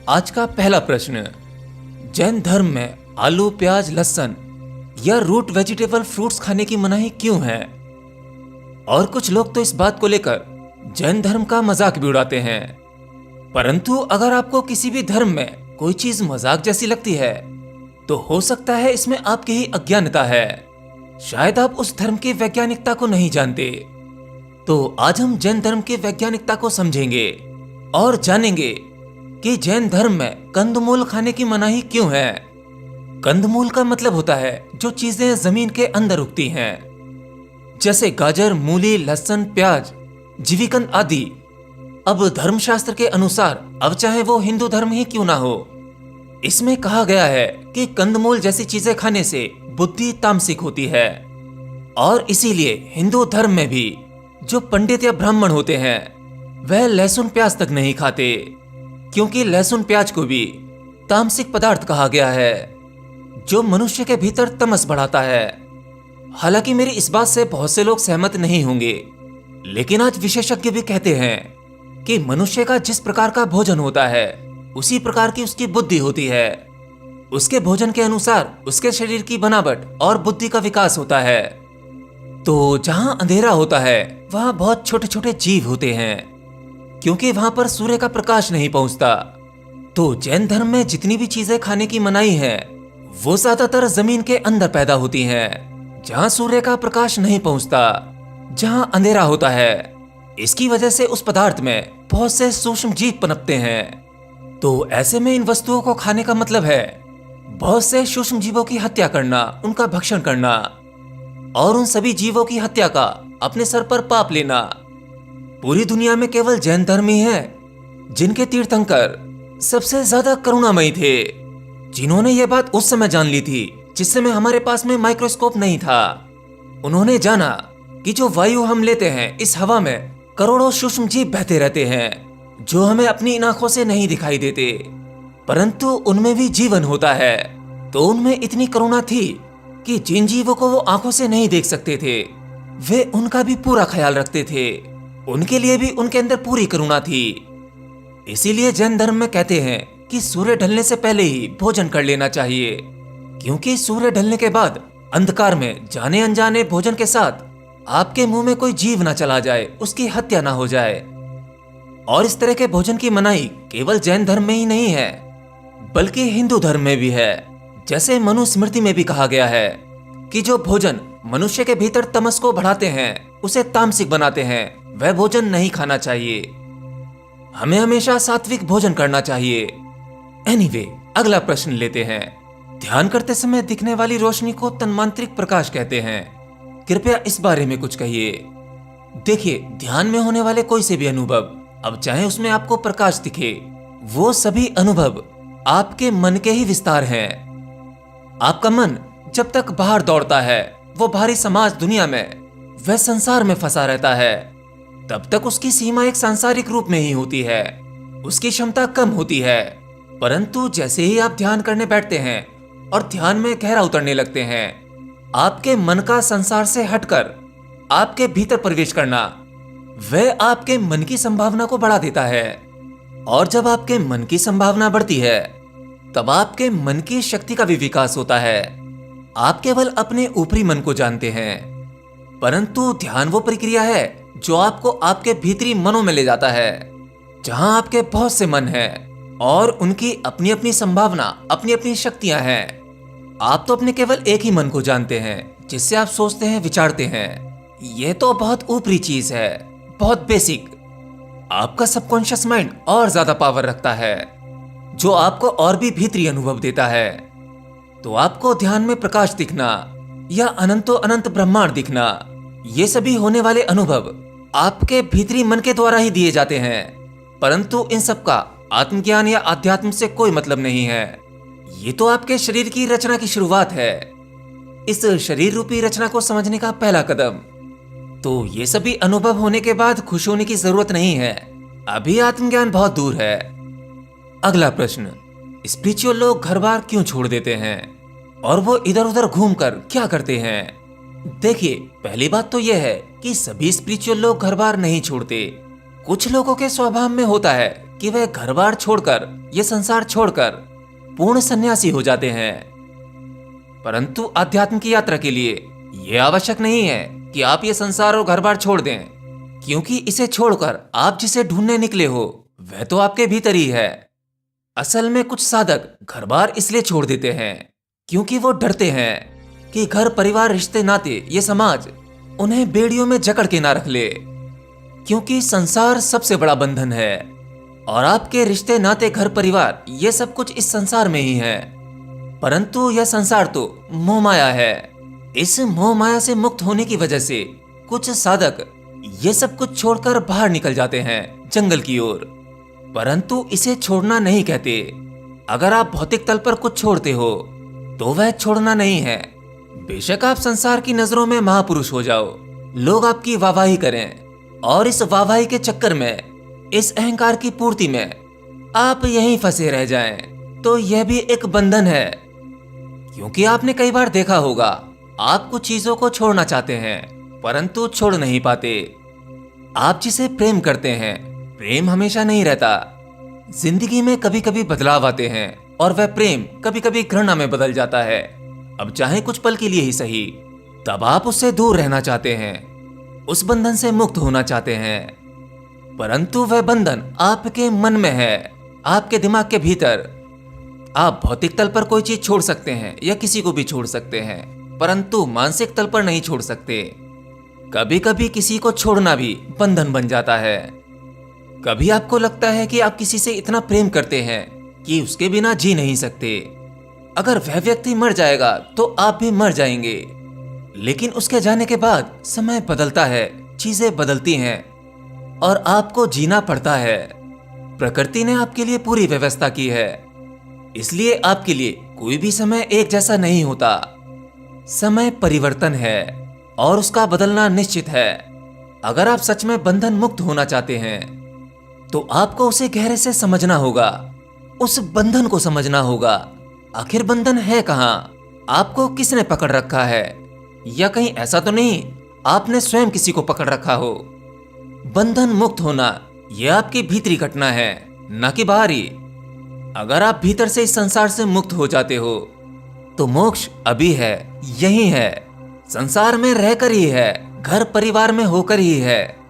आज का पहला प्रश्न, जैन धर्म में आलू, प्याज, लहसुन या रूट वेजिटेबल फ्रूट्स खाने की मनाही क्यों है? और कुछ लोग तो इस बात को लेकर जैन धर्म का मजाक भी उड़ाते हैं। परंतु अगर आपको किसी भी धर्म में कोई चीज मजाक जैसी लगती है तो हो सकता है इसमें आपकी ही अज्ञानता है। शायद आप उस धर्म की वैज्ञानिकता को नहीं जानते। तो आज हम जैन धर्म की वैज्ञानिकता को समझेंगे और जानेंगे कि जैन धर्म में कंदमूल खाने की मनाही क्यों है। कंदमूल का मतलब होता है जो चीजें जमीन के अंदर उगती हैं, जैसे गाजर, मूली, लहसुन, प्याज, जीविकंद आदि। अब धर्मशास्त्र के अनुसार, अब चाहे वो हिंदू धर्म ही क्यों ना हो, इसमें कहा गया है कि कंदमूल जैसी चीजें खाने से बुद्धि तामसिक होती है। और इसीलिए हिंदू धर्म में भी जो पंडित या ब्राह्मण होते हैं वह लहसुन प्याज तक नहीं खाते, क्योंकि लहसुन प्याज को भी तामसिक पदार्थ कहा गया है जो मनुष्य के भीतर तमस बढ़ाता है। हालांकि मेरी इस बात से बहुत से लोग सहमत नहीं होंगे, लेकिन आज विशेषज्ञ भी कहते हैं कि मनुष्य का जिस प्रकार का भोजन होता है उसी प्रकार की उसकी बुद्धि होती है। उसके भोजन के अनुसार उसके शरीर की बनावट और बुद्धि का विकास होता है। तो जहां अंधेरा होता है वहां बहुत छोटे छोटे जीव होते हैं, क्योंकि वहां पर सूर्य का प्रकाश नहीं पहुंचता। तो जैन धर्म में जितनी भी चीजें खाने की मनाही है वो ज्यादातर जमीन के अंदर पैदा होती हैं, जहां सूर्य का प्रकाश नहीं पहुंचता, जहां अंधेरा होता है। इसकी वजह से उस पदार्थ में बहुत से सूक्ष्म जीव पनपते हैं। तो ऐसे में इन वस्तुओं को खाने का मतलब है बहुत से सूक्ष्म जीवों की हत्या करना, उनका भक्षण करना और उन सभी जीवों की हत्या का अपने सर पर पाप लेना। पूरी दुनिया में केवल जैन धर्म ही है जिनके तीर्थंकर सबसे ज्यादा करुणामयी थे, जिन्होंने यह बात उस समय जान ली थी जिस समय हमारे पास में माइक्रोस्कोप नहीं था। उन्होंने जाना कि जो वायु हम लेते हैं, इस हवा में करोड़ों सूक्ष्म जीव बहते रहते हैं जो हमें अपनी इन आंखों से नहीं दिखाई देते, परंतु उनमें भी जीवन होता है। तो उनमें इतनी करुणा थी कि जिन जीवों को वो आंखों से नहीं देख सकते थे वे उनका भी पूरा ख्याल रखते थे, उनके लिए भी उनके अंदर पूरी करुणा थी। इसीलिए जैन धर्म में कहते हैं कि सूर्य ढलने से पहले ही भोजन कर लेना चाहिए, क्योंकि सूर्य ढलने के बाद अंधकार में जाने अनजाने भोजन के साथ आपके मुंह में कोई जीव ना चला जाए, उसकी हत्या ना हो जाए। और इस तरह के भोजन की मनाही केवल जैन धर्म में ही नहीं है बल्कि हिंदू धर्म में भी है। जैसे मनुस्मृति में भी कहा गया है कि जो भोजन मनुष्य के भीतर तमस को बढ़ाते हैं, उसे तामसिक बनाते हैं, वह भोजन नहीं खाना चाहिए। हमें हमेशा सात्विक भोजन करना चाहिए। एनीवे, अगला प्रश्न लेते हैं। ध्यान करते समय दिखने वाली रोशनी को तन्मांत्रिक प्रकाश कहते हैं। कृपया इस बारे में कुछ कहिए। देखिए, ध्यान में होने वाले कोई से भी अनुभव, अब चाहे उसमें आपको प्रकाश दिखे, वो सभी अनुभव आपके मन के ही विस्तार हैं। आपका मन जब तक बाहर दौड़ता है, वो बाहरी समाज दुनिया में, वह संसार में फंसा रहता है, तब तक उसकी सीमा एक सांसारिक रूप में ही होती है, उसकी क्षमता कम होती है। परंतु जैसे ही आप ध्यान करने बैठते हैं और ध्यान में गहरा उतरने लगते हैं, आपके मन का संसार से हटकर आपके भीतर प्रवेश करना, वह आपके मन की संभावना को बढ़ा देता है। और जब आपके मन की संभावना बढ़ती है तब आपके मन की शक्ति का भी विकास होता है। आप केवल अपने ऊपरी मन को जानते हैं, परंतु ध्यान वो प्रक्रिया है जो आपको आपके भीतरी मनों में ले जाता है, जहां आपके बहुत से मन हैं और उनकी अपनी अपनी संभावना, अपनी अपनी शक्तियां हैं। आप तो अपने केवल एक ही मन को जानते हैं जिससे आप सोचते हैं, विचारते हैं। यह तो बहुत ऊपरी चीज है, बहुत बेसिक। आपका सबकॉन्शियस माइंड और ज्यादा पावर रखता है, जो आपको और भी भीतरी अनुभव देता है। तो आपको ध्यान में प्रकाश दिखना या अनंतो अनंत ब्रह्मांड दिखना, ये सभी होने वाले अनुभव आपके भीतरी मन के द्वारा ही दिए जाते हैं। परंतु इन सब का आत्मज्ञान या अध्यात्म से कोई मतलब नहीं है। ये तो आपके शरीर की रचना की शुरुआत है, इस शरीर रूपी रचना को समझने का पहला कदम। तो ये सभी अनुभव होने के बाद खुश होने की जरूरत नहीं है, अभी आत्मज्ञान बहुत दूर है। अगला प्रश्न, स्पिरिचुअल लोग घर बार क्यों छोड़ देते हैं और वो इधर उधर घूमकर क्या करते हैं? देखिए, पहली बात तो यह है कि सभी स्पिरिचुअल लोग घर बार नहीं छोड़ते। कुछ लोगों के स्वभाव में होता है कि वह घर बार छोड़कर, ये संसार छोड़कर पूर्ण सन्यासी हो जाते हैं। परंतु अध्यात्म की यात्रा के लिए यह आवश्यक नहीं है कि आप ये संसार और घर बार छोड़ दें, क्योंकि इसे छोड़कर आप जिसे ढूंढने निकले हो वह तो आपके भीतर ही है। असल में कुछ साधक घर बार इसलिए छोड़ देते हैं क्योंकि वो डरते हैं कि घर परिवार रिश्ते नाते ये समाज उन्हें बेड़ियों में जकड़ के ना रख ले, क्योंकि संसार सबसे बड़ा बंधन है और आपके रिश्ते नाते घर परिवार ये सब कुछ इस संसार में ही है। परंतु यह संसार तो मोह माया है। इस मोह माया से मुक्त होने की वजह से कुछ साधक ये सब कुछ छोड़कर बाहर निकल जाते हैं जंगल की ओर। परंतु इसे छोड़ना नहीं कहते। अगर आप भौतिक तल पर कुछ छोड़ते हो तो वह छोड़ना नहीं है। बेशक आप संसार की नजरों में महापुरुष हो जाओ, लोग आपकी वाहवाही करें और इस वाहवाही के चक्कर में, इस अहंकार की पूर्ति में आप यहीं फंसे रह जाएं, तो यह भी एक बंधन है। क्योंकि आपने कई बार देखा होगा, आप कुछ चीजों को छोड़ना चाहते हैं परंतु छोड़ नहीं पाते। आप जिसे प्रेम करते हैं, प्रेम हमेशा नहीं रहता। जिंदगी में कभी कभी बदलाव आते हैं और वह प्रेम कभी कभी घृणा में बदल जाता है। अब चाहे कुछ पल के लिए ही सही, तब आप उससे दूर रहना चाहते हैं, उस बंधन से मुक्त होना चाहते हैं। परंतु वह बंधन आपके मन में है, आपके दिमाग के भीतर। आप भौतिक तल पर कोई चीज छोड़ सकते हैं या किसी को भी छोड़ सकते हैं, परंतु मानसिक तल पर नहीं छोड़ सकते। कभी कभी किसी को छोड़ना भी बंधन बन जाता है। कभी आपको लगता है कि आप किसी से इतना प्रेम करते हैं कि उसके बिना जी नहीं सकते। अगर वह व्यक्ति मर जाएगा तो आप भी मर जाएंगे। लेकिन उसके जाने के बाद समय बदलता है, चीजें बदलती हैं और आपको जीना पड़ता है। प्रकृति ने आपके लिए पूरी व्यवस्था की है, इसलिए आपके लिए कोई भी समय एक जैसा नहीं होता। समय परिवर्तन है और उसका बदलना निश्चित है। अगर आप सच में बंधन मुक्त होना चाहते हैं तो आपको उसे गहरे से समझना होगा, उस बंधन को समझना होगा। आखिर बंधन है कहाँ? आपको किसने पकड़ रखा है? या कहीं ऐसा तो नहीं आपने स्वयं किसी को पकड़ रखा हो? बंधन मुक्त होना यह आपकी भीतरी घटना है, न कि बाहरी। अगर आप भीतर से इस संसार से मुक्त हो जाते हो तो मोक्ष अभी है, यही है, संसार में रहकर ही है, घर परिवार में होकर ही है।